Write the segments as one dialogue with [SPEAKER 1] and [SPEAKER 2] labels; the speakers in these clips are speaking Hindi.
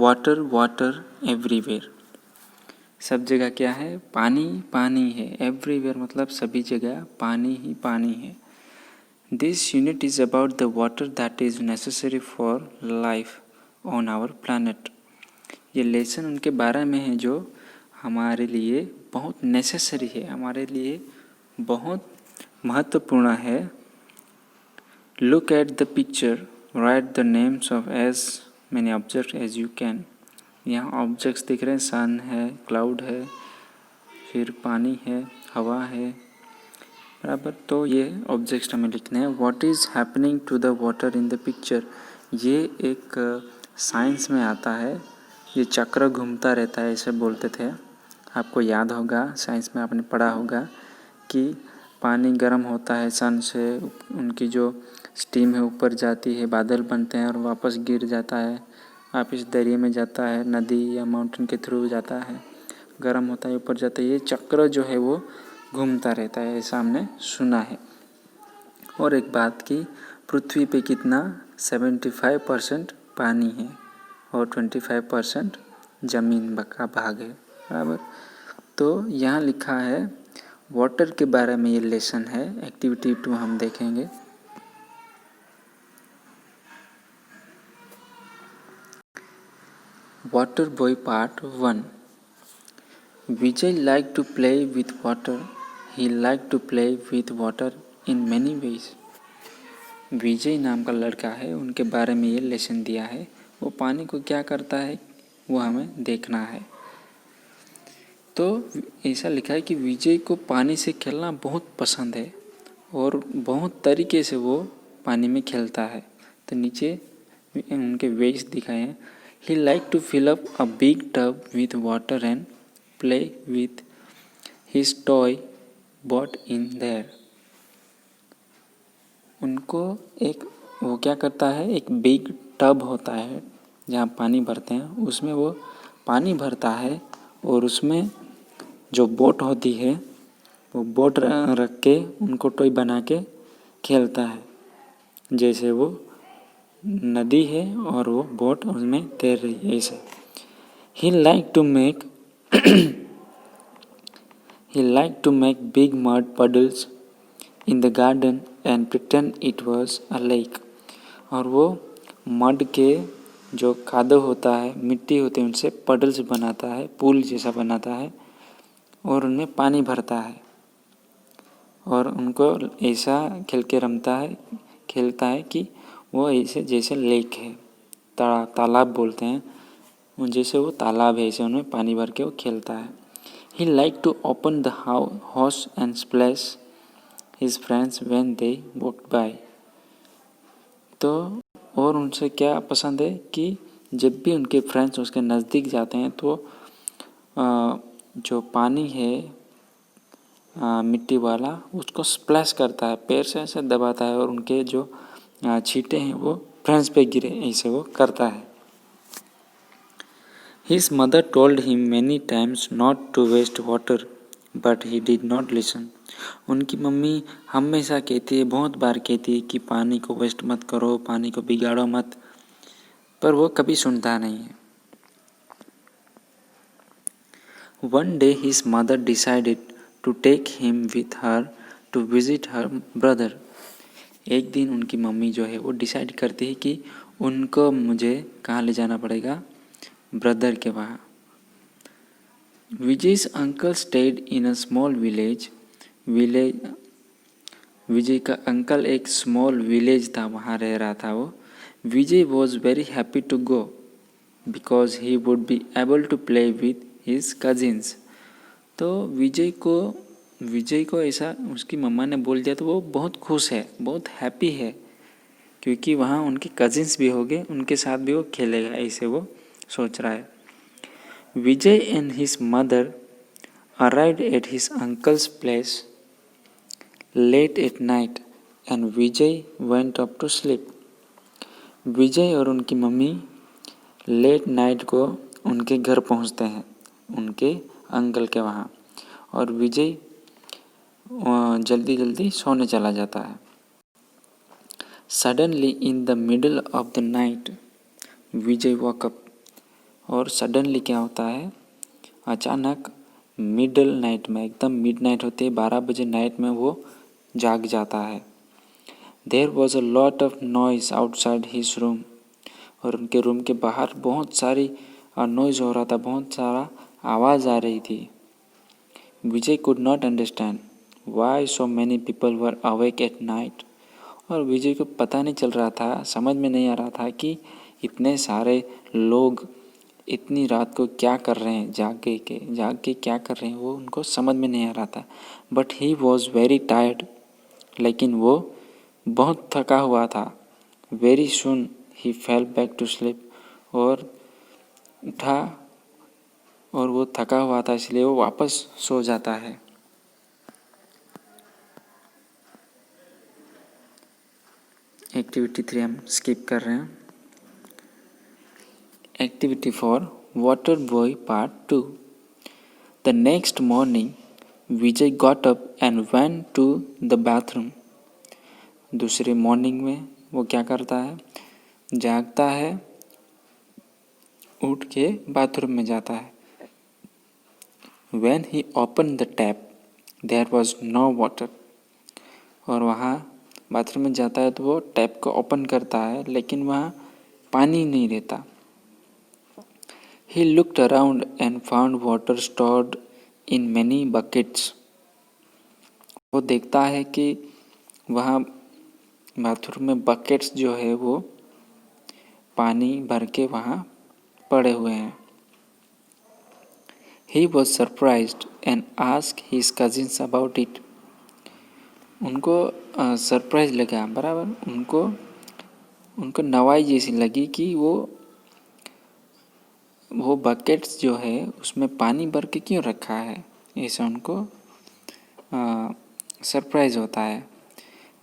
[SPEAKER 1] Water water everywhere. सब जगह क्या है? पानी पानी है। एवरीवेयर मतलब सभी जगह पानी ही पानी है। This unit is about the water that is necessary for life on our planet. ये लेसन उनके बारे में है जो हमारे लिए बहुत नेसेसरी है, हमारे लिए बहुत महत्वपूर्ण है। Look at the picture, write the names of as many object as you can. यहाँ ऑब्जेक्ट्स दिख रहे हैं, सन है, क्लाउड है, फिर पानी है, हवा है, बराबर। तो ये ऑब्जेक्ट्स हमें लिखने हैं। What is happening to the water in the picture, ये एक साइंस में आता है। ये चक्र घूमता रहता है, ऐसे बोलते थे। आपको याद होगा, साइंस में आपने पढ़ा होगा कि पानी गर्म होता है सन से, उनकी जो स्टीम है ऊपर जाती है, बादल बनते हैं और वापस गिर जाता है, वापस दरिया में जाता है, नदी या माउंटेन के थ्रू जाता है, गर्म होता है, ऊपर जाता है। ये चक्र जो है वो घूमता रहता है, ऐसा हमने सुना है। और एक बात की, पृथ्वी पे कितना 75% पानी है और 25% ज़मीन का भाग है, बराबर। तो यहाँ लिखा है वाटर के बारे में, ये लेसन है। एक्टिविटी 2 हम देखेंगे। Water boy part 1। Vijay like to play with water. He like to play with water in many ways. Vijay नाम का लड़का है, उनके बारे में ये लेसन दिया है। वो पानी को क्या करता है वो हमें देखना है। तो ऐसा लिखा है कि विजय को पानी से खेलना बहुत पसंद है और बहुत तरीके से वो पानी में खेलता है। तो नीचे उनके वेज दिखाए हैं। He like to fill up a big tub with water and play with his toy boat in there. उनको एक वो क्या करता है, एक बिग टब होता है जहाँ पानी भरते हैं, उसमें वो पानी भरता है और उसमें जो बोट होती है वो बोट रख के उनको टॉय बना के खेलता है। जैसे वो नदी है और वो बोट उसमें तैर रही है, ऐसे। He like to make big mud puddles in the garden and pretend it was a lake। और वो मड के जो कादव होता है, मिट्टी होती है, उनसे पडल्स बनाता है, पूल जैसा बनाता है और उनमें पानी भरता है और उनको ऐसा खेलता है कि वो ऐसे जैसे लेक है, तालाब बोलते हैं, जैसे वो तालाब है, ऐसे उनमें पानी भर के वो खेलता है। He like to open the house and splash his friends when they walked by। तो और उनसे क्या पसंद है कि जब भी उनके फ्रेंड्स उसके नज़दीक जाते हैं तो जो पानी है मिट्टी वाला, उसको स्प्लैश करता है, पैर से ऐसे दबाता है और उनके जो छींटे हैं वो फ्रेंड्स पे गिरे, ऐसे वो करता है। His mother told him many times not to waste water, but he did not listen। उनकी मम्मी हमेशा कहती है, बहुत बार कहती है कि पानी को वेस्ट मत करो, पानी को बिगाड़ो मत, पर वो कभी सुनता नहीं है। One day his mother decided to take him with her to visit her brother। एक दिन उनकी मम्मी जो है वो डिसाइड करती है कि उनको मुझे कहाँ ले जाना पड़ेगा, ब्रदर के वहाँ। Vijay's uncle stayed in a small village। विजय का अंकल एक स्मॉल विलेज था, वहाँ रह रहा था वो। Vijay was very happy to go because he would be able to play with his cousins. तो विजय को ऐसा उसकी मम्मा ने बोल दिया तो वो बहुत खुश है, बहुत हैप्पी है, क्योंकि वहाँ उनके कजिन्स भी होंगे, उनके साथ भी वो खेलेगा, ऐसे वो सोच रहा है। Vijay and his mother arrived at his uncle's place late at night and Vijay went up to sleep। विजय और उनकी मम्मी लेट नाइट को उनके घर पहुंचते हैं, उनके अंकल के वहाँ, और विजय जल्दी जल्दी सोने चला जाता है। Suddenly in the middle of the night Vijay woke up। और सडनली क्या होता है, अचानक मिडल नाइट में, एकदम मिड नाइट होती है 12 बजे नाइट में, वो जाग जाता है। There was a lot of noise outside his room, और उनके रूम के बाहर बहुत सारी नॉइज़ हो रहा था, बहुत सारा आवाज़ आ रही थी। Vijay could not understand why so many people were awake at night, और विजय को पता नहीं चल रहा था, समझ में नहीं आ रहा था कि इतने सारे लोग इतनी रात को क्या कर रहे हैं, जाग के क्या कर रहे हैं, वो उनको समझ में नहीं आ रहा था। But he was very tired, लेकिन वो बहुत थका हुआ था। Very soon he fell back to sleep, और उठा और वो थका हुआ था, इसलिए वो वापस सो जाता है। एक्टिविटी 3 हम स्किप कर रहे हैं। Activity 4 water boy part 2। The next morning Vijay got up and went to the bathroom. दूसरे मॉर्निंग में वो क्या करता है, जागता है, उठ के बाथरूम में जाता है। When he opened the tap, there was no water. और वहाँ बाथरूम में जाता है तो वो टैप को ओपन करता है, लेकिन वहाँ पानी नहीं रहता। He looked around and found water stored in many buckets. वो देखता है कि वहाँ बाथरूम में बकेट्स जो है वो पानी भर के वहाँ पड़े हुए हैं। He was surprised and asked his cousins about it. उनको सरप्राइज लगा, बराबर, उनको नवाई जैसी लगी कि वो बकेट्स जो है उसमें पानी भर के क्यों रखा है, ऐसा उनको सरप्राइज होता है।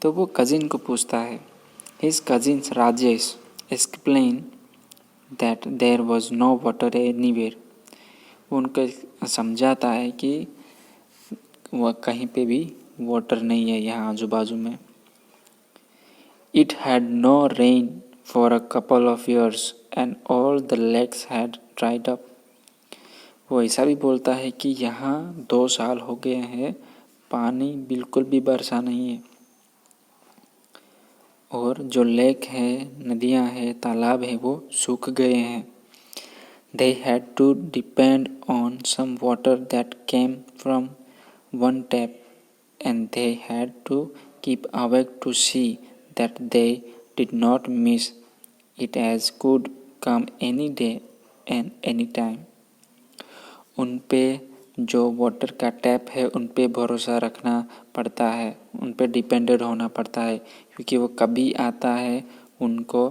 [SPEAKER 1] तो वो कज़िन को पूछता है। His cousins Rajesh explain that there was no water anywhere. वो उनको समझाता है कि वह कहीं पे भी वाटर नहीं है यहाँ आजू बाजू में। It had no rain for a couple of years and all the lakes had dried up. वो ऐसा भी बोलता है कि यहाँ 2 साल हो गए हैं, पानी बिल्कुल भी बरसा नहीं है, और जो लेक है, नदियाँ हैं, तालाब है, वो सूख गए हैं। They had to depend on some water that came from one tap, and they had to keep awake to see that they did not miss it as could come any day and any time. उन पे जो वाटर का टैप है उन पे भरोसा रखना पड़ता है, उन पे डिपेंडेड होना पड़ता है, क्योंकि वो कभी आता है, उनको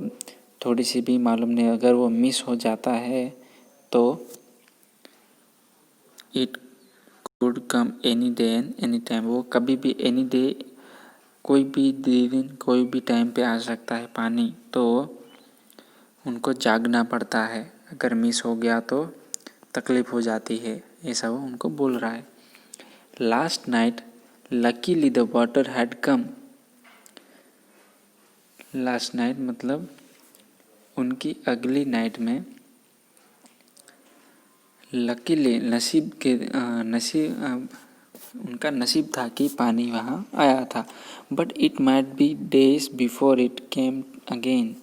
[SPEAKER 1] थोड़ी सी भी मालूम नहीं। अगर वो मिस हो जाता है तो it could come any day and any time, वो कभी भी एनी डे, कोई भी दिन, कोई भी टाइम पे आ सकता है पानी, तो उनको जागना पड़ता है। अगर मिस हो गया तो तकलीफ़ हो जाती है, ऐसा वो उनको बोल रहा है। Last night luckily the water had come. Last night मतलब उनकी अगली नाइट में लकीली उनका नसीब था कि पानी वहाँ आया था। But it might be days before it came again.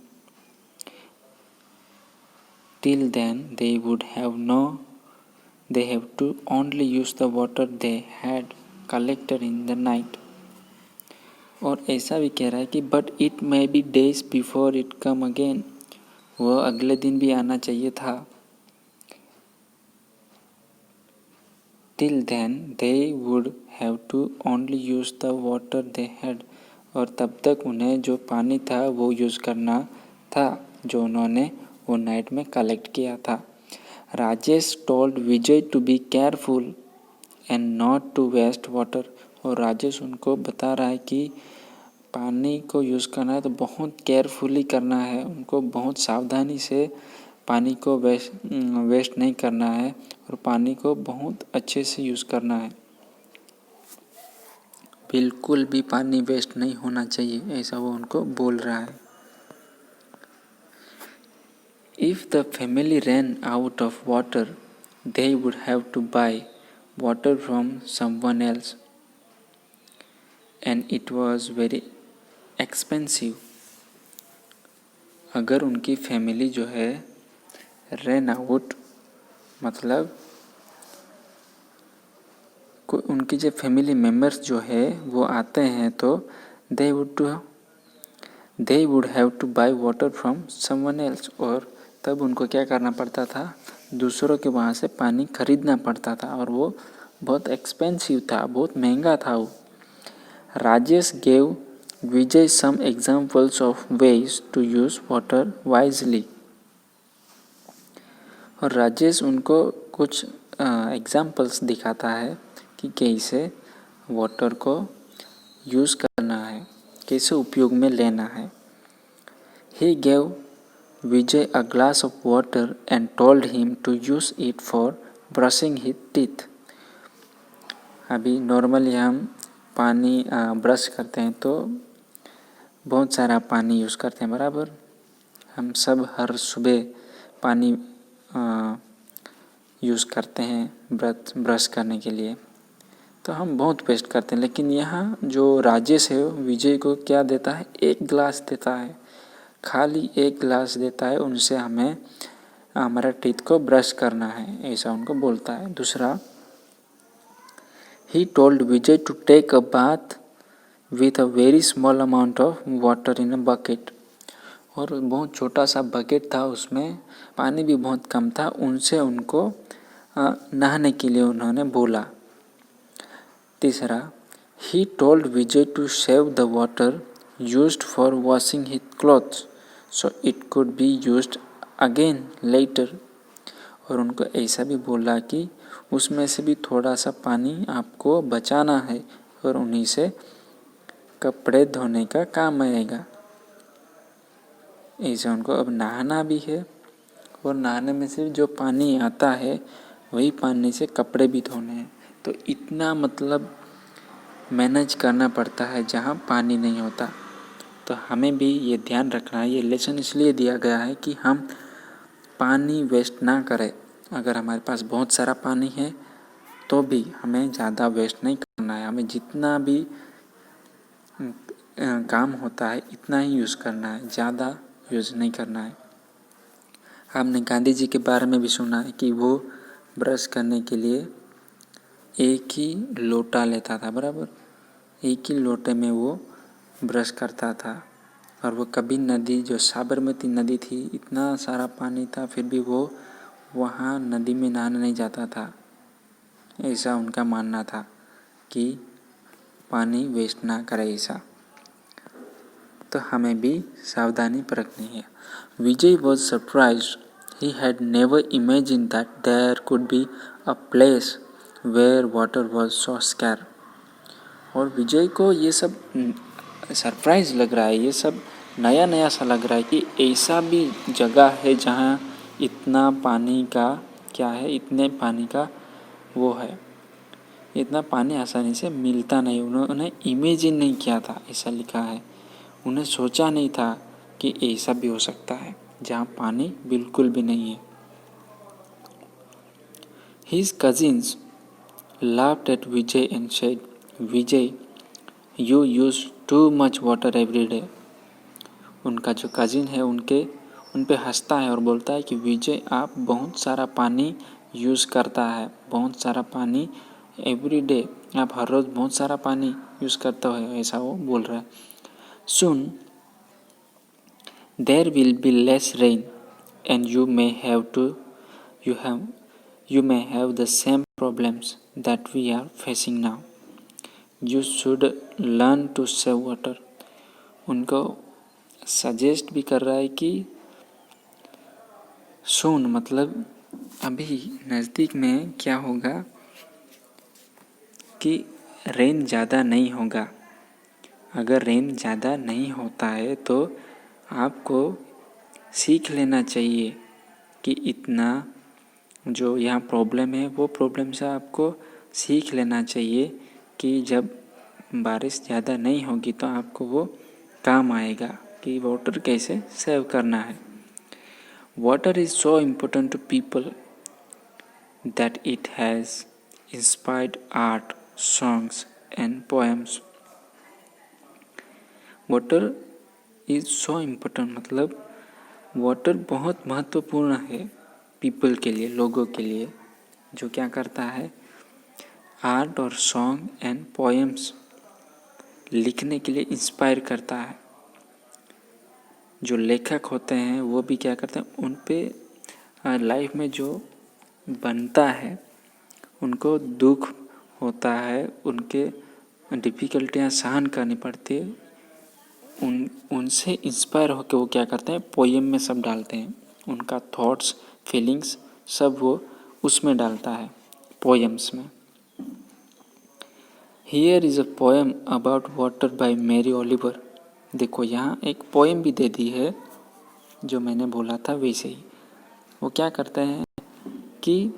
[SPEAKER 1] Till then they would they have to only use the water they had collected in the night. और ऐसा भी कह रहा है कि but it may be days before it come again, वो अगले दिन भी आना चाहिए था। Till then they would have to only use the water they had, और तब तक उन्हें जो पानी था वो यूज़ करना था जो उन्होंने वो नाइट में कलेक्ट किया था। Rajesh told Vijay to be careful and not to waste water, और राजेश उनको बता रहा है कि पानी को यूज़ करना है तो बहुत केयरफुली करना है, उनको बहुत सावधानी से पानी को वेस्ट नहीं करना है, और पानी को बहुत अच्छे से यूज़ करना है। बिल्कुल भी पानी वेस्ट नहीं होना चाहिए, ऐसा वो उनको बोल रहा है। If the family ran out of water, they would have to buy water from someone else, and it was very expensive. अगर उनकी फैमिली जो है रन आउट मतलब उनकी जो फैमिली मेम्बर्स जो है वो आते हैं तो they would have to buy water from someone else, और तब उनको क्या करना पड़ता था, दूसरों के वहाँ से पानी खरीदना पड़ता था, और वो बहुत एक्सपेंसिव था, बहुत महंगा था वो। Rajesh gave Vijay some examples of ways to use water wisely, और राजेश उनको कुछ एग्जाम्पल्स दिखाता है कि कैसे वाटर को यूज़ करना है, कैसे उपयोग में लेना है। He gave Vijay a glass of water and told him to use it for brushing his teeth. अभी नॉर्मली हम पानी ब्रश करते हैं तो बहुत सारा पानी यूज़ करते हैं, बराबर। हम सब हर सुबह पानी यूज़ करते हैं ब्रश करने के लिए, तो हम बहुत वेस्ट करते हैं। लेकिन यहाँ जो राजेश है विजय को क्या देता है, एक गिलास देता है, खाली एक गिलास देता है, उनसे हमें हमारा टीथ को ब्रश करना है, ऐसा उनको बोलता है। दूसरा, he told Vijay to take a bath with a very small amount of water in a bucket, और बहुत छोटा सा बकेट था, उसमें पानी भी बहुत कम था, उनसे उनको नहाने के लिए उन्होंने बोला। तीसरा, he told Vijay to save the water used for washing his clothes so it could be used again later, और उनको ऐसा भी बोला कि उसमें से भी थोड़ा सा पानी आपको बचाना है और उन्हीं से कपड़े धोने का काम आएगा। ऐसा उनको अब नहाना भी है, और नहाने में से जो पानी आता है वही पानी से कपड़े भी धोने हैं, तो इतना मतलब मैनेज करना पड़ता है जहाँ पानी नहीं होता। तो हमें भी ये ध्यान रखना है, ये लेसन इसलिए दिया गया है कि हम पानी वेस्ट ना करें। अगर हमारे पास बहुत सारा पानी है तो भी हमें ज़्यादा वेस्ट नहीं करना है, हमें जितना भी काम होता है इतना ही यूज़ करना है, ज़्यादा यूज़ नहीं करना है। आपने गांधी जी के बारे में भी सुना है कि वो ब्रश करने के लिए एक ही लोटा लेता था, बराबर। एक ही लोटे में वो ब्रश करता था, और वो कभी नदी, जो साबरमती नदी थी, इतना सारा पानी था, फिर भी वो वहाँ नदी में नहाने नहीं जाता था। ऐसा उनका मानना था कि पानी वेस्ट ना करे ऐसा। तो हमें भी सावधानी बरतनी है। Vijay was surprised, he had never imagine that there could be a place where water was so scarce, और विजय को ये सब सरप्राइज लग रहा है, ये सब नया नया सा लग रहा है कि ऐसा भी जगह है जहाँ इतना पानी का क्या है, इतने पानी का वो है, इतना पानी आसानी से मिलता नहीं। उन्होंने इमेजिन नहीं किया था, ऐसा लिखा है, उन्हें सोचा नहीं था कि ऐसा भी हो सकता है जहाँ पानी बिल्कुल भी नहीं है। His cousins laughed at Vijay and said, Vijay, you use too much water every day. उनका जो कजिन है उन पे हंसता है और बोलता है कि विजय आप बहुत सारा पानी यूज़ करता है, बहुत सारा पानी एवरी डे, आप हर रोज़ बहुत सारा पानी यूज़ करते हो, ऐसा वो बोल रहा है। Soon there will be less rain and you may have the same problems that we are facing now. You should learn to save water. उनको सजेस्ट भी कर रहा है कि सून मतलब अभी नज़दीक में क्या होगा कि रेन ज़्यादा नहीं होगा। अगर रेन ज़्यादा नहीं होता है तो आपको सीख लेना चाहिए कि इतना जो यहाँ प्रॉब्लम है वो प्रॉब्लम से आपको सीख लेना चाहिए कि जब बारिश ज़्यादा नहीं होगी तो आपको वो काम आएगा कि वाटर कैसे सेव करना है। Water is so important to people that it has inspired art, songs and poems. Water is so important मतलब वाटर बहुत महत्वपूर्ण है पीपल के लिए, लोगों के लिए, जो क्या करता है आर्ट और सॉन्ग एंड पोएम्स लिखने के लिए इंस्पायर करता है। जो लेखक होते हैं वो भी क्या करते हैं, उन पे लाइफ में जो बनता है उनको दुख होता है, उनके डिफ़िकल्टियाँ सहन करनी पड़ती है, उनसे इंस्पायर होकर वो क्या करते हैं पोएम में सब डालते हैं। उनका थॉट्स फीलिंग्स सब वो उसमें डालता है पोएम्स में। Here is a poem about water by Mary Oliver. देखो यहाँ एक पोएम भी दे दी है जो मैंने बोला था वैसे ही। वो क्या करते हैं कि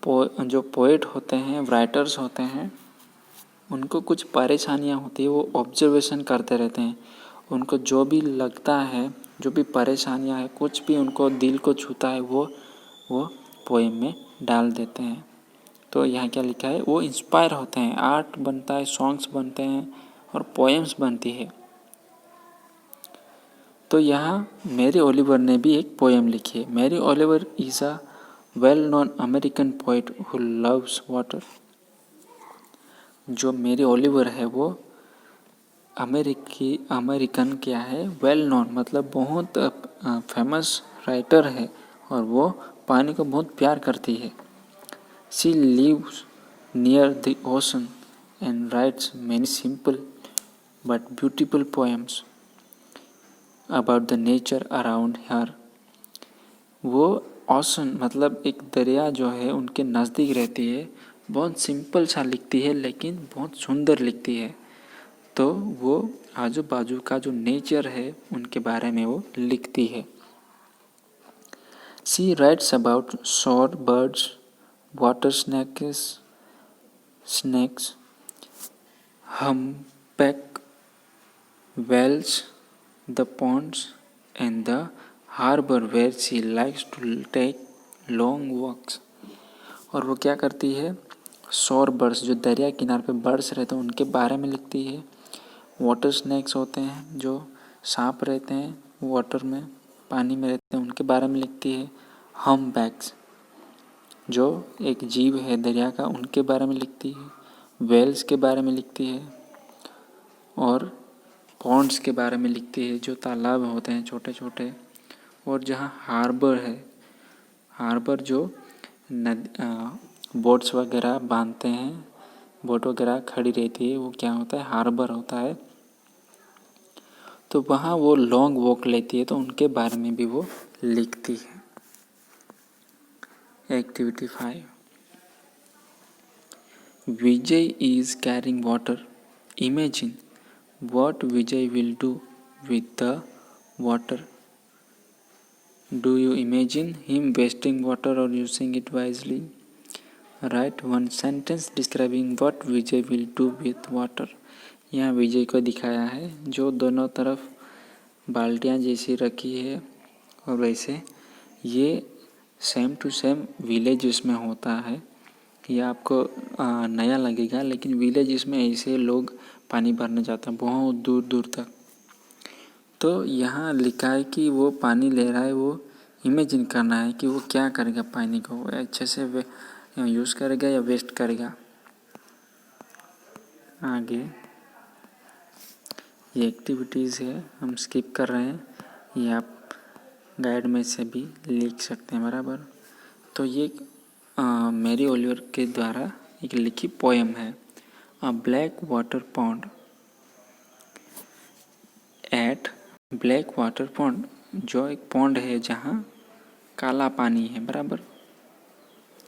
[SPEAKER 1] जो पोएट होते हैं, राइटर्स होते हैं, उनको कुछ परेशानियाँ होती है, वो ऑब्जर्वेशन करते रहते हैं। उनको जो भी लगता है, जो भी परेशानियाँ है, कुछ भी उनको दिल को छूता है, वो पोएम में डाल देते हैं। तो यहाँ क्या लिखा है, वो इंस्पायर होते हैं, आर्ट बनता है, सॉन्ग्स बनते हैं और पोएम्स बनती है। तो यहाँ मैरी ओलिवर ने भी एक पोएम लिखी है। Mary Oliver is a well known American poet who loves water. जो मैरी ओलिवर है वो अमेरिकन क्या है, वेल नोन मतलब बहुत फेमस राइटर है और वो पानी को बहुत प्यार करती है। She lives near the ocean and writes many simple but beautiful poems about the nature around her. वो ओशन मतलब एक दरिया जो है उनके नज़दीक रहती है, बहुत सिंपल सा लिखती है लेकिन बहुत सुंदर लिखती है। तो वो आजू बाजू का जो नेचर है उनके बारे में वो लिखती है। She writes about shore birds, water snakes, humpback whales, the ponds and the harbor where she likes to take long walks. और वो क्या करती है, शोर बर्ड्स जो दरिया किनारे पे बर्ड्स रहते हैं उनके बारे में लिखती है। वाटर स्नैक्स होते हैं जो सांप रहते हैं वाटर में, पानी में रहते हैं, उनके बारे में लिखती है। हम्पबैक्स जो एक जीव है दरिया का, उनके बारे में लिखती है। वेल्स के बारे में लिखती है और पॉन्ड्स के बारे में लिखती है जो तालाब होते हैं छोटे छोटे। और जहाँ हार्बर है, हार्बर जो बोट्स वगैरह बांधते हैं, बोट वगैरह खड़ी रहती है, वो क्या होता है हार्बर होता है। तो वहाँ वो लॉन्ग वॉक लेती है, तो उनके बारे में भी वो लिखती है। Activity 5. Vijay is carrying water. Imagine what Vijay will do with the water. Do you imagine him wasting water or using it wisely? Write one sentence describing what Vijay will do with water. यहाँ विजय को दिखाया है जो दोनों तरफ बाल्टियाँ जैसी रखी है, और वैसे ये सेम टू सेम विलेज में होता है। ये आपको नया लगेगा, लेकिन विलेज में ऐसे लोग पानी भरने जाते हैं बहुत दूर दूर तक। तो यहाँ लिखा है कि वो पानी ले रहा है, वो इमेजिन करना है कि वो क्या करेगा, पानी को अच्छे से यूज़ करेगा या वेस्ट करेगा। आगे ये एक्टिविटीज़ है, हम स्किप कर रहे हैं, ये आप गाइड में से भी लिख सकते हैं बराबर। तो ये मैरी ओलिवर के द्वारा एक लिखी पोएम है। A black water pond. At black water pond, जो एक पॉन्ड है जहाँ काला पानी है बराबर,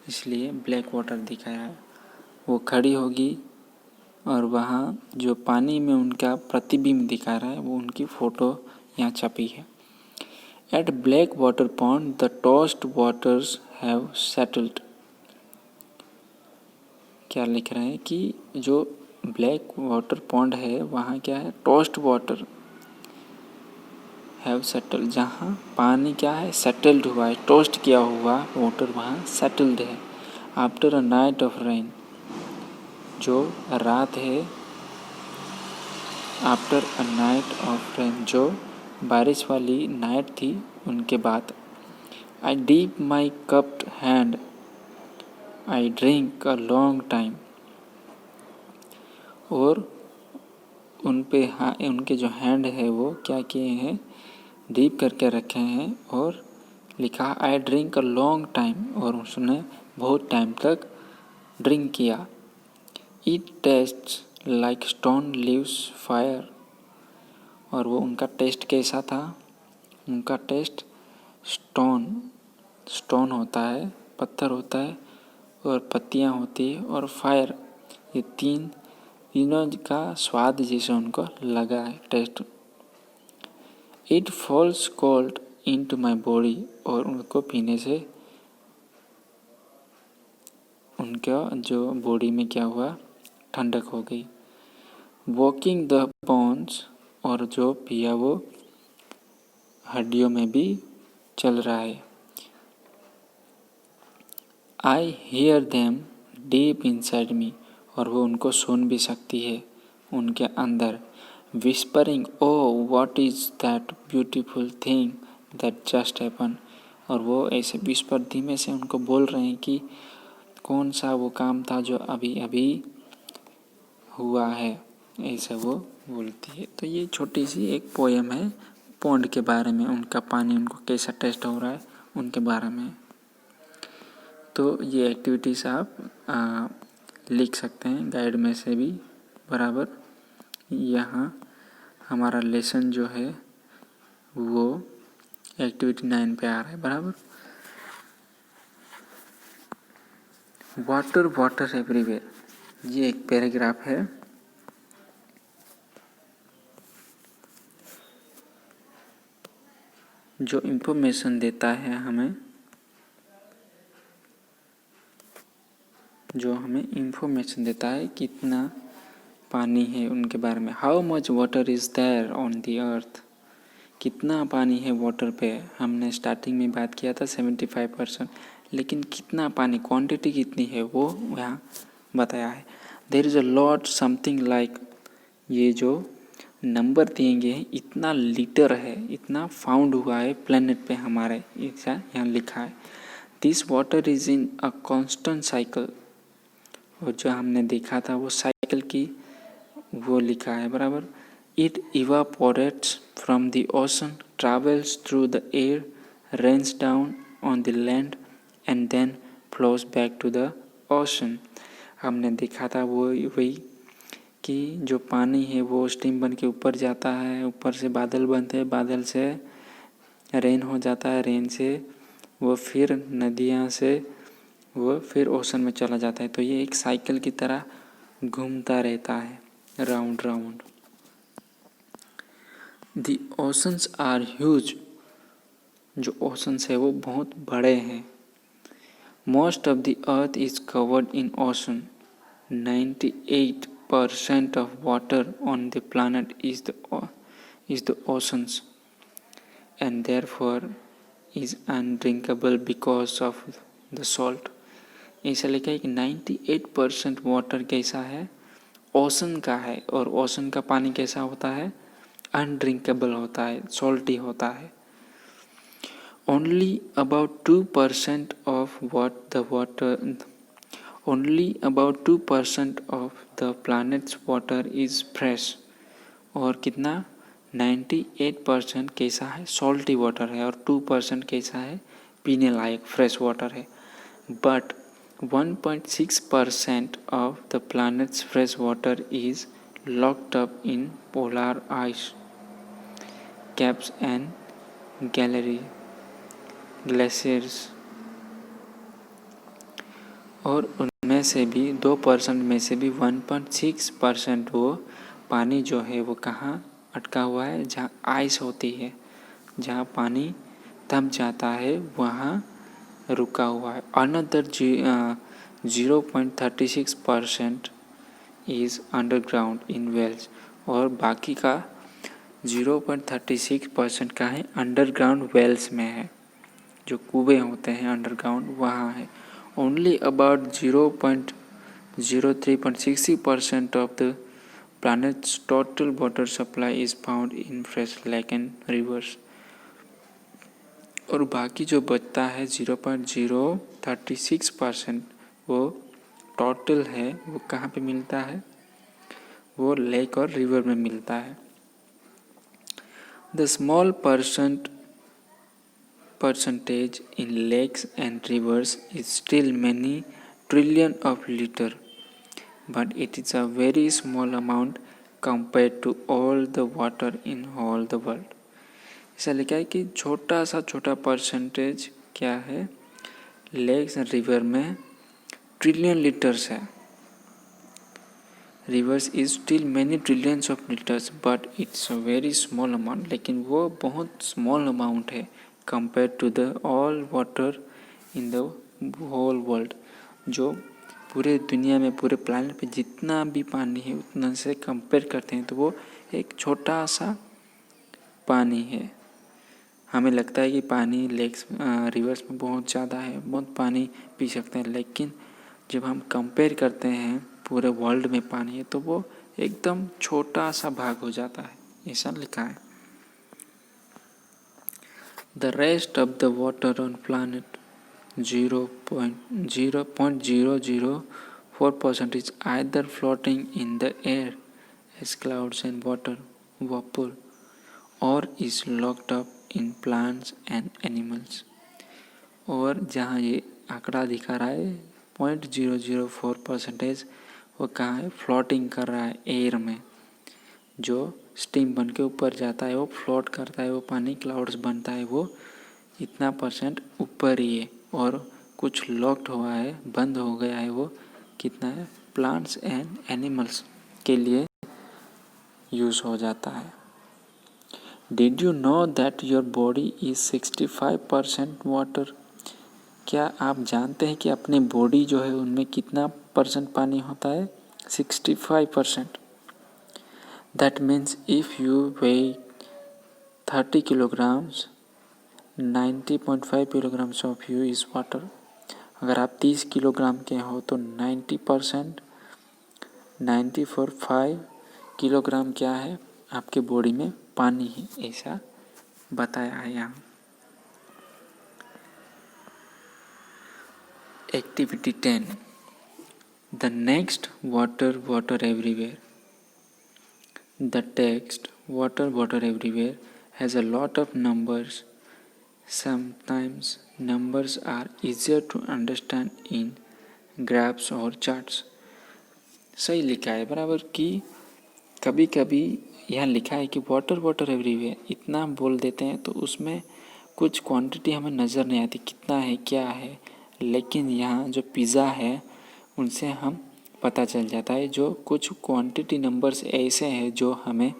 [SPEAKER 1] इसलिए ब्लैक वाटर दिखाया है। वो खड़ी होगी और वहाँ जो पानी में उनका प्रतिबिंब दिखा रहा है वो उनकी फ़ोटो यहाँ छपी है। At Black Water Pond, the tossed waters have settled. क्या लिख रहे हैं कि जो ब्लैक वाटर पॉन्ड है वहाँ क्या है, टॉस्ट वाटर हैव सेटल्ड, जहाँ पानी क्या है, सेटल्ड हुआ है, टोस्ट किया हुआ वाटर वहाँ सेटल्ड है। After a night of rain, जो रात है, after a night of rain, जो बारिश वाली नाइट थी उनके बाद। I dip my cupped hand, I drink a long time, और उनके जो हैंड है वो क्या किए हैं, डीप करके रखे हैं और लिखा आई ड्रिंक अ लॉन्ग टाइम, और उसने बहुत टाइम तक ड्रिंक किया। It taste like stone leaves fire, और वो उनका टेस्ट कैसा था, उनका टेस्ट स्टोन होता है, पत्थर होता है, और पत्तियाँ होती है, और फायर, ये तीनों का स्वाद जैसे उनको लगा है taste. It falls cold into my body, और उनको पीने से उनका जो बॉडी में क्या हुआ, ठंडक हो गई। वॉकिंग द बोन्स, और जो पिया वो हड्डियों में भी चल रहा है। I hear them deep inside me, और वो उनको सुन भी सकती है उनके अंदर। Whispering oh what is that beautiful thing that just happen, और वो ऐसे विस्पर धीमे से उनको बोल रहे हैं कि कौन सा वो काम था जो अभी अभी हुआ है, ऐसा वो बोलती है। तो ये छोटी सी एक पोएम है पौंड के बारे में, उनका पानी उनको कैसा टेस्ट हो रहा है उनके बारे में। तो ये एक्टिविटीज़ आप लिख सकते हैं गाइड में से भी बराबर। यहाँ हमारा लेसन जो है वो एक्टिविटी 9 पे आ रहा है बराबर। वाटर वाटर एवरीवेयर, ये एक पैराग्राफ है। जो इंफॉर्मेशन देता है हमें, इंफॉर्मेशन देता है कितना पानी है उनके बारे में। How much water is there on the earth, कितना पानी है वाटर पे। हमने स्टार्टिंग में बात किया था 75%, लेकिन कितना पानी, क्वांटिटी कितनी है वो यहाँ बताया है। There is a lot something like, ये जो नंबर दिए गए हैं इतना लीटर है, इतना फाउंड हुआ है प्लेनेट पे हमारे, ऐसा यहाँ लिखा है। This water is in a constant cycle, और जो हमने देखा था वो साइकिल की वो लिखा है बराबर। It evaporates from the ocean, travels through the air, rains down on the land and then flows back to the ocean. हमने देखा था वो वही कि जो पानी है वो स्टीम बन के ऊपर जाता है, ऊपर से बादल बनते हैं, बादल से रेन हो जाता है, रेन से वो फिर नदियाँ से वो फिर ओशन में चला जाता है। तो ये एक साइकिल की तरह घूमता रहता है round round. The oceans are huge, जो ओशंस है वो बहुत बड़े हैं। Most of the earth is covered in ocean, 98% of water on the planet is the oceans, and therefore is undrinkable because of the salt। ऐसा लिखा है कि 98% वाटर कैसा है, ओशन का है, और ओशन का पानी कैसा होता है, अनड्रिंकेबल होता है, सॉल्टी होता है। Only about 2% of the planet's water is fresh, और कितना 98% कैसा है, सॉल्टी वाटर है, और 2% कैसा है, पीने लायक फ्रेश वाटर है। But 1.6% of the planet's fresh water is locked up in polar ice caps and glaciers, और उनमें से भी 2% में से भी 1.6% वो पानी जो है वो कहाँ अटका हुआ है, जहाँ आइस होती है, जहाँ पानी दब जाता है वहाँ रुका हुआ है। Another 0.36% is underground in wells, और बाकी का 0.36% का है अंडरग्राउंड वेल्स में है, जो कुएं होते हैं अंडरग्राउंड वहाँ है। Only about 0.0360% of the planet's total water supply is found in fresh lake and rivers। और बाकी जो बचता है 0.036% वो टोटल है, वो कहाँ पे मिलता है, वो लेक और रिवर में मिलता है। The small percentage in lakes and rivers is still many trillion of liter, but it is a very small amount compared to all the water in all the world। ऐसा लिखा है कि छोटा परसेंटेज क्या है, लेक्स एंड रिवर में ट्रिलियन लीटर्स है। Rivers is still many trillions of litres but it's a very small amount, लेकिन वो बहुत स्मॉल अमाउंट है compare to the all water in the whole world. जो पूरे दुनिया में, पूरे प्लैनेट पे जितना भी पानी है उतना से कंपेयर करते हैं तो वो एक छोटा सा पानी है। हमें लगता है कि पानी लेक्स रिवर्स में बहुत ज़्यादा है, बहुत पानी पी सकते हैं, लेकिन जब हम कंपेयर करते हैं पूरे वर्ल्ड में पानी है तो वो एकदम छोटा सा भाग हो जाता है, ऐसा लिखा है। The rest of the water on planet 0.004% is either floating in the air as clouds and water vapor or is locked up in plants and animals। और जहाँ ये आंकड़ा दिखा रहा है 0.004%, वो कहाँ है, फ्लोटिंग कर रहा है एयर में। जो स्टीम बन के ऊपर जाता है वो फ्लोट करता है, वो पानी क्लाउड्स बनता है, वो इतना परसेंट ऊपर ही है। और कुछ लॉक्ड हुआ है, बंद हो गया है, वो कितना है, प्लांट्स एंड एनिमल्स के लिए यूज़ हो जाता है। Did you know that your body is 65% water. क्या आप जानते हैं कि अपनी बॉडी जो है उनमें कितना परसेंट पानी होता है, 65%। That means if you weigh 30 kilograms 90.5 kilograms of you is water. अगर आप 30 किलोग्राम के हो तो 90% 94.5 किलोग्राम क्या है, आपके बॉडी में पानी है, ऐसा बताया है यहाँ। Activity 10, the next water everywhere. The text water everywhere has a lot of numbers. Sometimes numbers are easier to understand in graphs or charts। सही लिखा है बराबर, कि कभी कभी यहाँ लिखा है कि वाटर एवरीवेयर इतना बोल देते हैं तो उसमें कुछ क्वांटिटी हमें नज़र नहीं आती कितना है क्या है, लेकिन यहाँ जो पिज़्ज़ा है उनसे हम पता चल जाता है। जो कुछ क्वांटिटी नंबर्स ऐसे हैं जो हमें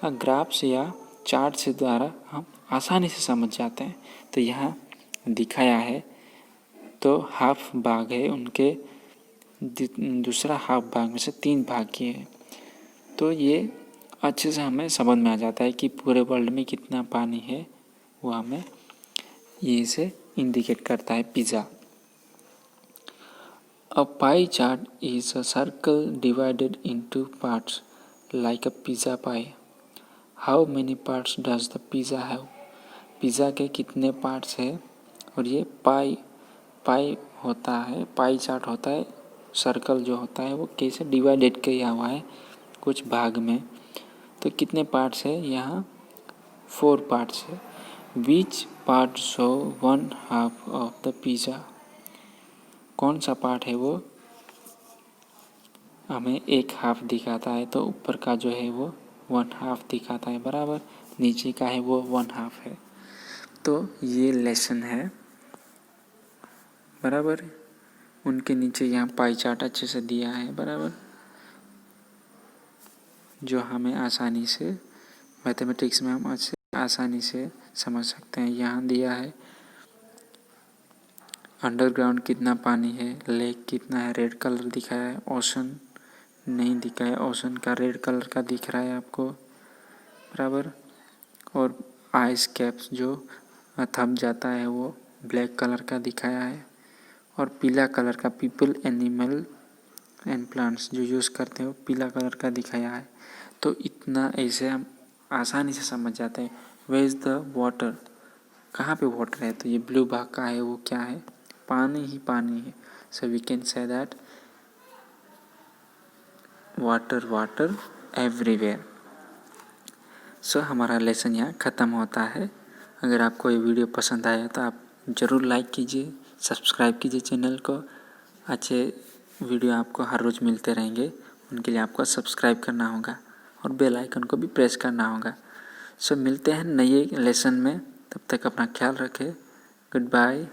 [SPEAKER 1] ग्राफ्स या चार्ट से द्वारा हम आसानी से समझ जाते हैं। तो यहाँ दिखाया है, तो हाफ भाग है उनके, दूसरा हाफ भाग में से 3 भाग किए हैं, तो ये अच्छे से हमें समझ में आ जाता है कि पूरे वर्ल्ड में कितना पानी है, वो हमें ये से इंडिकेट करता है pizza. A pie chart is a circle divided into parts like a pizza pi. How many parts does the pizza have. Pizza के कितने पार्ट्स है, और ये पाई होता है, पाई चार्ट होता है, सर्कल जो होता है वो कैसे डिवाइडेड किया हुआ है कुछ भाग में, तो कितने पार्ट्स है, यहाँ 4 पार्ट्स है। Which part show 1/2 of the pizza. कौन सा पार्ट है वो हमें 1/2 दिखाता है, तो ऊपर का जो है वो 1/2 दिखाता है बराबर, नीचे का है वो 1/2 है। तो ये लेसन है बराबर। उनके नीचे यहाँ पाई चार्ट अच्छे से दिया है बराबर, जो हमें आसानी से मैथमेटिक्स में हम आसानी से समझ सकते हैं। यहाँ दिया है अंडरग्राउंड कितना पानी है, लेक कितना है, रेड कलर दिखाया है, ओशन नहीं दिखा है, ओशन का रेड कलर का दिख रहा है आपको बराबर। और आइस कैप्स जो थम जाता है वो ब्लैक कलर का दिखाया है। और पीला कलर का पीपल, एनिमल एंड प्लांट्स जो यूज़ करते हैं वो पीला कलर का दिखाया है। तो इतना ऐसे हम आसानी से समझ जाते हैं। वेयर इज़ द वाटर, कहाँ पे वाटर है, तो ये ब्लू भाग का है वो क्या है, पानी ही पानी है। So we can say that water water everywhere. So हमारा लेसन यहाँ ख़त्म होता है। अगर आपको ये वीडियो पसंद आया तो आप ज़रूर लाइक कीजिए, सब्सक्राइब कीजिए चैनल को। अच्छे वीडियो आपको हर रोज़ मिलते रहेंगे, उनके लिए आपको सब्सक्राइब करना होगा और बेल आइकन को भी प्रेस करना होगा। सो मिलते हैं नए लेसन में, तब तक अपना ख्याल रखें। Good bye.